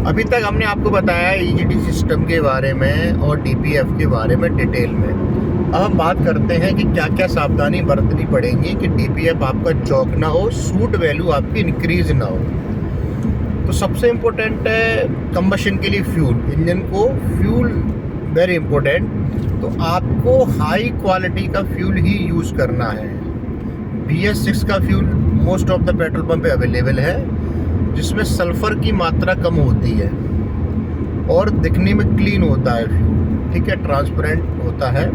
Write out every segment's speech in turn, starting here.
अभी तक हमने आपको बताया ईजीडी सिस्टम के बारे में और डीपीएफ के बारे में डिटेल में। अब हम बात करते हैं कि क्या क्या सावधानी बरतनी पड़ेंगी कि डीपीएफ आपका चौक ना हो, सूट वैल्यू आपकी इंक्रीज ना हो। तो सबसे इम्पोर्टेंट है कंबशन के लिए फ्यूल, इंजन को फ्यूल वेरी इम्पोर्टेंट। तो आपको हाई क्वालिटी का फ्यूल ही यूज़ करना है। BS6 का fuel most of the petrol pump पे अवेलेबल है, जिसमें सल्फ़र की मात्रा कम होती है और दिखने में क्लीन होता है फ्यूल, ठीक है, ट्रांसपेरेंट होता है।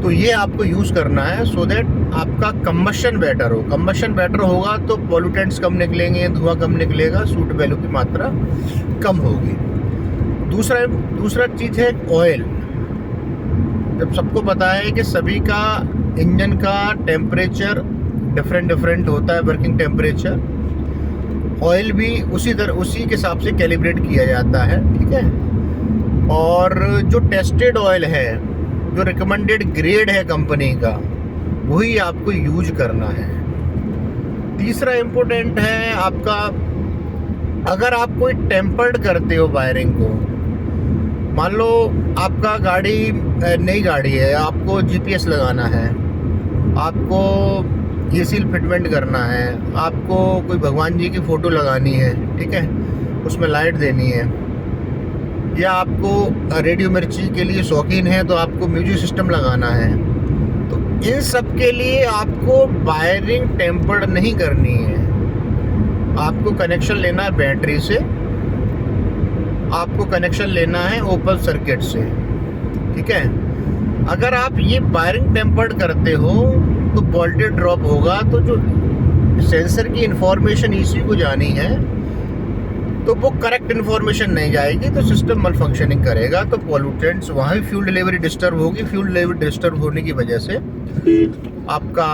तो ये आपको यूज़ करना है सो दैट आपका कंबशन बेटर हो। कंबशन बेटर होगा तो पॉल्यूटेंट्स कम निकलेंगे, धुआं कम निकलेगा, सूट वैल्यू की मात्रा कम होगी। दूसरा चीज़ है ऑयल। जब सबको पता है कि सभी का इंजन का टेम्परेचर डिफरेंट होता है, वर्किंग टेम्परेचर, ऑयल भी उसी के हिसाब से कैलिब्रेट किया जाता है, ठीक है। और जो टेस्टेड ऑयल है, जो रिकमेंडेड ग्रेड है कंपनी का, वही आपको यूज करना है। तीसरा इम्पोर्टेंट है आपका, अगर आप कोई टेम्पर्ड करते हो वायरिंग को, मान लो आपका गाड़ी नई गाड़ी है, आपको GPS लगाना है, आपको ये सील फिटमेंट करना है, आपको कोई भगवान जी की फ़ोटो लगानी है, ठीक है, उसमें लाइट देनी है, या आपको रेडियो मिर्ची के लिए शौकीन है तो आपको म्यूजिक सिस्टम लगाना है। तो इन सब के लिए आपको वायरिंग टेम्पर्ड नहीं करनी है। आपको कनेक्शन लेना है बैटरी से, आपको कनेक्शन लेना है ओपन सर्किट से, ठीक है। अगर आप ये वायरिंग टेम्पर्ड करते हो तो वोल्टेज ड्रॉप होगा, तो जो सेंसर की इंफॉर्मेशन ECU को जानी है तो वो करेक्ट इन्फॉर्मेशन नहीं जाएगी, तो सिस्टम मल फंक्शनिंग करेगा, तो पॉल्यूटेंट्स वहाँ भी फ्यूल डिलीवरी डिस्टर्ब होगी। फ्यूल डिलीवरी डिस्टर्ब होने की वजह से आपका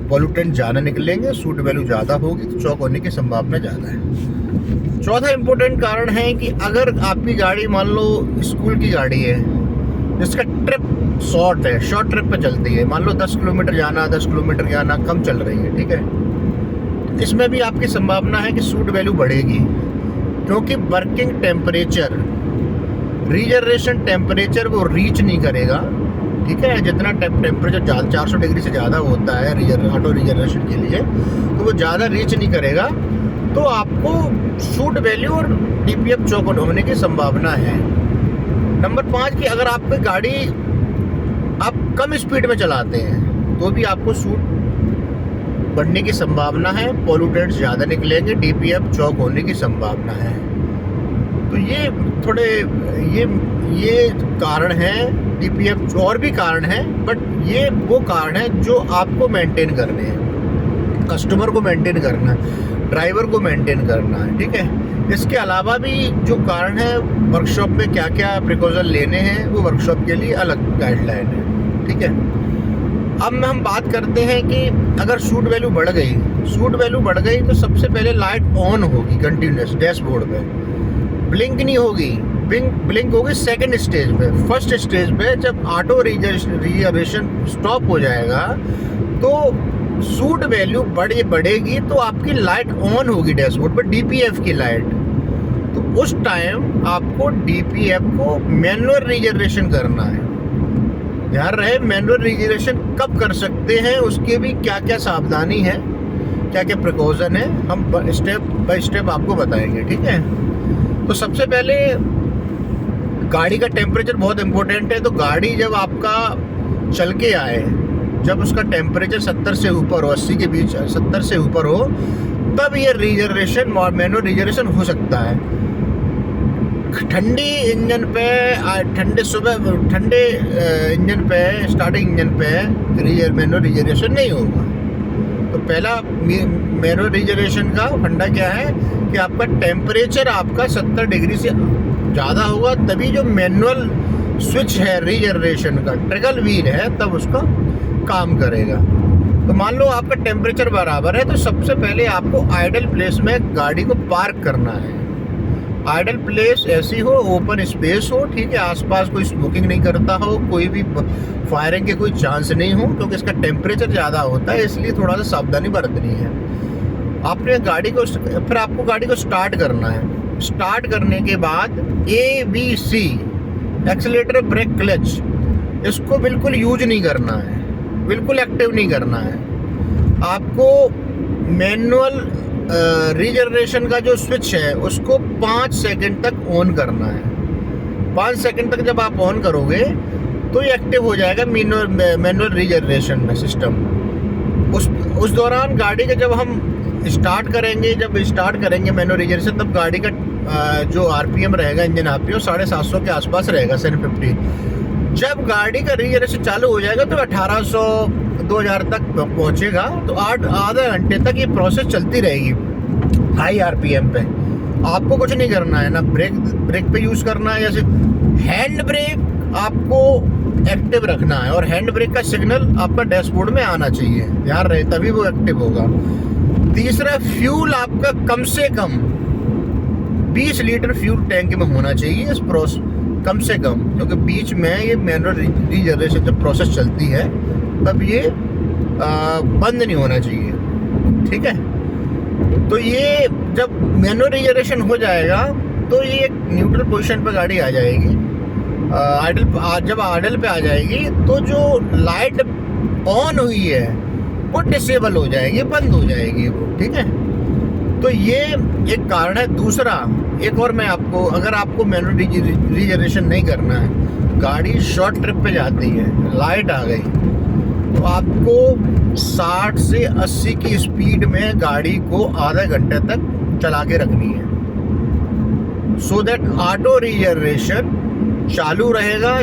पॉल्यूटेंट ज़्यादा निकलेंगे, सूट वैल्यू ज़्यादा होगी, तो चौक होने की संभावना ज़्यादा है। चौथा इम्पोर्टेंट कारण है कि अगर आपकी गाड़ी मान लो स्कूल की गाड़ी है जिसका ट्रिप शॉर्ट है, शॉर्ट ट्रिप पे चलती है, मान लो 10 किलोमीटर जाना, 10 किलोमीटर जाना, कम चल रही है, ठीक है, तो इसमें भी आपकी संभावना है कि सूट वैल्यू बढ़ेगी, क्योंकि वर्किंग टेम्परेचर, रीजनरेशन टेम्परेचर वो रीच नहीं करेगा, ठीक है। जितना टेम्परेचर 400 डिग्री से ज़्यादा होता है ऑटो रीजनरेशन के लिए, तो वो ज़्यादा रीच नहीं करेगा, तो आपको सूट वैल्यू और DPF चौक होने की संभावना है। नंबर 5 की अगर आपकी गाड़ी आप कम स्पीड में चलाते हैं तो भी आपको सूट बढ़ने की संभावना है, पॉल्यूटेंट्स ज़्यादा निकलेंगे, DPF चौक होने की संभावना है। तो ये थोड़े ये कारण हैं, DPF और भी कारण हैं, बट ये वो कारण हैं जो आपको मेंटेन करने हैं, कस्टमर को मेंटेन करना है, ड्राइवर को मेंटेन करना है, ठीक है। इसके अलावा भी जो कारण है, वर्कशॉप में क्या क्या प्रिकॉशन लेने हैं, वो वर्कशॉप के लिए अलग गाइडलाइन है, ठीक है। अब हम बात करते हैं कि अगर सूट वैल्यू बढ़ गई तो सबसे पहले लाइट ऑन होगी कंटिन्यूस डैशबोर्ड पे, ब्लिंक नहीं होगी, ब्लिंक होगी सेकंड स्टेज पे। फर्स्ट स्टेज पे जब ऑटो रीजनरेशन स्टॉप हो जाएगा तो सूट वैल्यू बढ़ेगी, तो आपकी लाइट ऑन होगी डैशबोर्ड पर, DPF की लाइट। तो उस टाइम आपको DPF को मैनुअल रीजनरेशन करना है। ध्यान रहे, मैनुअल रीजनरेशन कब कर सकते हैं, उसके भी क्या क्या सावधानी है, क्या क्या प्रिकॉशन है, हम स्टेप बाय स्टेप आपको बताएंगे, ठीक है। तो सबसे पहले गाड़ी का टेम्परेचर बहुत इंपॉर्टेंट है। तो गाड़ी जब आपका चल के आए, जब उसका टेम्परेचर 70 से ऊपर हो, 80 के बीच, 70 से ऊपर हो, तब ये रीजनरेशन, मैनुअल रीजनरेशन हो सकता है। ठंडी इंजन पे, ठंडे इंजन पे, स्टार्टिंग इंजन पे मैनुअल रीजनरेशन नहीं होगा। तो पहला मैनुअल रीजनरेशन का फंडा क्या है कि आपका टेम्परेचर आपका 70 डिग्री से ज़्यादा होगा, तभी जो मैनुअल स्विच है रीजनरेशन का, ट्रिगल व्हील है, तब उसका काम करेगा। तो मान लो आपका टेम्परेचर बराबर है, तो सबसे पहले आपको आइडल प्लेस में गाड़ी को पार्क करना है। आइडल प्लेस ऐसी हो, ओपन स्पेस हो, ठीक है, आसपास कोई स्मोकिंग नहीं करता हो, कोई भी फायरिंग के कोई चांस नहीं हो, क्योंकि इसका टेम्परेचर ज़्यादा होता है, इसलिए थोड़ा सा सावधानी बरतनी है। आपने गाड़ी को, फिर आपको गाड़ी को स्टार्ट करना है। स्टार्ट करने के बाद ABC, एक्सीलेटर, ब्रेक, क्लच, इसको बिल्कुल यूज नहीं करना है, बिल्कुल एक्टिव नहीं करना है। आपको मैनुअल रीजनरेशन का जो स्विच है उसको 5 सेकंड तक ऑन करना है। 5 सेकंड तक जब आप ऑन करोगे तो ये एक्टिव हो जाएगा मैनुअल रीजनरेशन में सिस्टम। उस दौरान गाड़ी का जब हम स्टार्ट करेंगे मैनुअल रीजनरेशन, तब गाड़ी का जो RPM रहेगा, इंजन RPM 750 के आसपास रहेगा, 750। जब गाड़ी का रीजनरेशन चालू हो जाएगा तो 1800 2000 तक पहुंचेगा। तो आधा घंटे तक ये प्रोसेस चलती रहेगी हाई RPM पे। आपको कुछ नहीं करना है, ना ब्रेक पे यूज करना है, जैसे हैंड ब्रेक आपको एक्टिव रखना है, और हैंड ब्रेक का सिग्नल आपका डैशबोर्ड में आना चाहिए, ध्यान रहे, तभी वो एक्टिव होगा। तीसरा, फ्यूल आपका कम से कम 20 लीटर फ्यूल टैंक में होना चाहिए इस कम से कम, क्योंकि बीच में ये मैनुअल रीजनरेशन जब प्रोसेस चलती है तब ये बंद नहीं होना चाहिए, ठीक है। तो ये जब मैनुअल रीजनरेशन हो जाएगा तो ये एक न्यूट्रल पोजीशन पर गाड़ी आ जाएगी। जब आइडल पे आ जाएगी तो जो लाइट ऑन हुई है वो डिसेबल हो जाएगी, बंद हो जाएगी वो, ठीक है। तो ये एक कारण है। दूसरा, एक और मैं आपको, अगर आपको मैनुअल रीजनरेशन नहीं करना है, गाड़ी शॉर्ट ट्रिप पे जाती है, लाइट आ गई, तो आपको 60 से 80 की स्पीड में गाड़ी को आधा घंटे तक चला के रखनी है, सो दैट ऑटो रीजनरेशन चालू रहेगा।